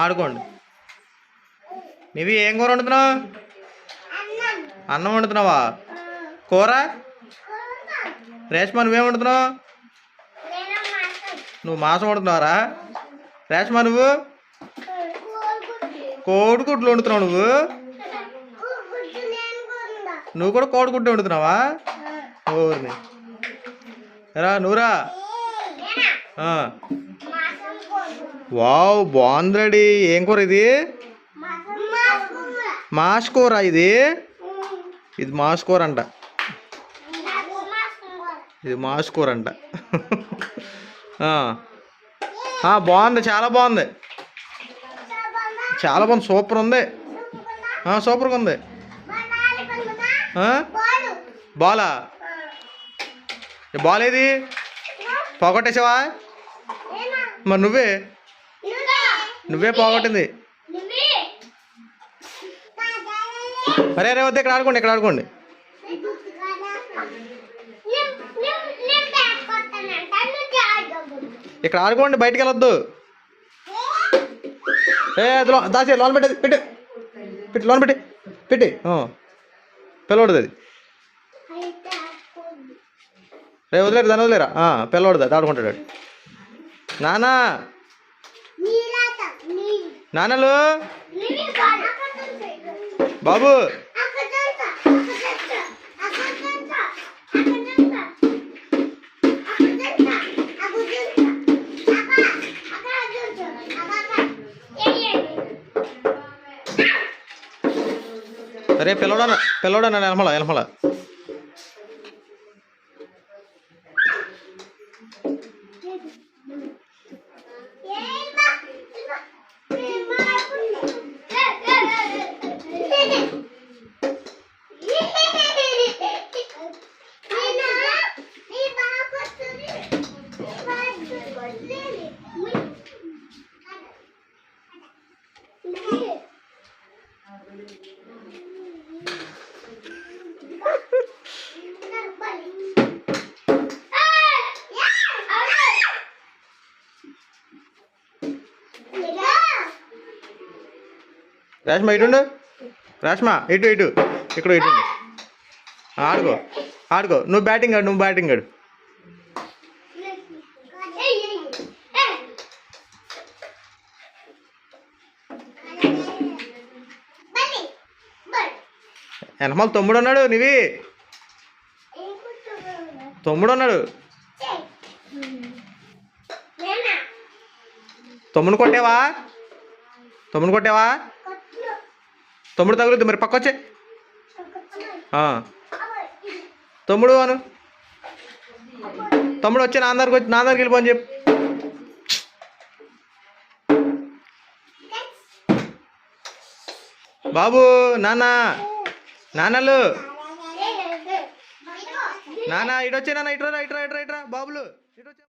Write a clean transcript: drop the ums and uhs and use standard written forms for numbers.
ఆడుకోండి. నీవి ఏం కూర వండుతున్నావు? అన్నం వండుతున్నావా? కూర రేష్మా నువ్వేం వండుతున్నావు? నువ్వు మాంసం వండుతున్నావారా? రేష్మా నువ్వు కోడిగుడ్లు వండుతున్నావు. నువ్వు కూడా కోడిగుడ్డు వండుతున్నావా? ఓర్ని రా నువ్వురా. వావ్ బాగుంది రెడీ. ఏం కూర ఇది? మాస్ కూర. ఇది మాస్ కూర అంట. ఇది మాస్ కూర అంట. బాగుంది, చాలా బాగుంది, చాలా బాగుంది, సూపర్ ఉంది. సూపర్గా ఉంది. బాలా బాల్ ఏది? పోగొట్టేసావా? మరి నువ్వే పోగొట్టింది. అరే అరే వద్దు, ఇక్కడ ఆడుకోండి, ఇక్కడ ఆడుకోండి. ఇక్కడ ఆడుకోండి, బయటికి వెళ్ళొద్దు. దాసి లోన్ పెట్టేది పెట్టి లోన్ పెట్టి పిల్లవాడుది అది. రే వదిలేరు, దాన్ని వదిలేరా. పిల్లవాడుది అది ఆడుకుంటాడు. నాన్నలు బాబు అరే పిల్లవాడన్నా ఎలమల. రేష్మా ఇటుండు. రేష్మా ఇటు ఇక్కడ ఇటుండు. ఆడుకో. నువ్వు బ్యాటింగ్ ఆడు. వెనమాల తమ్ముడు ఉన్నాడు. తమ్ముడు ఉన్నాడు. తమ్ముడు కొట్టావా? తమ్ముడు తగులుద్ది. మరి పక్కొచ్చే తమ్ముడు వచ్చి నా దగ్గరికి వెళ్ళిపోని చెప్పు. బాబు నాన్నలు ఇటొచ్చే నాన్న, ఇట్రా బాబులు ఇటొచ్చే.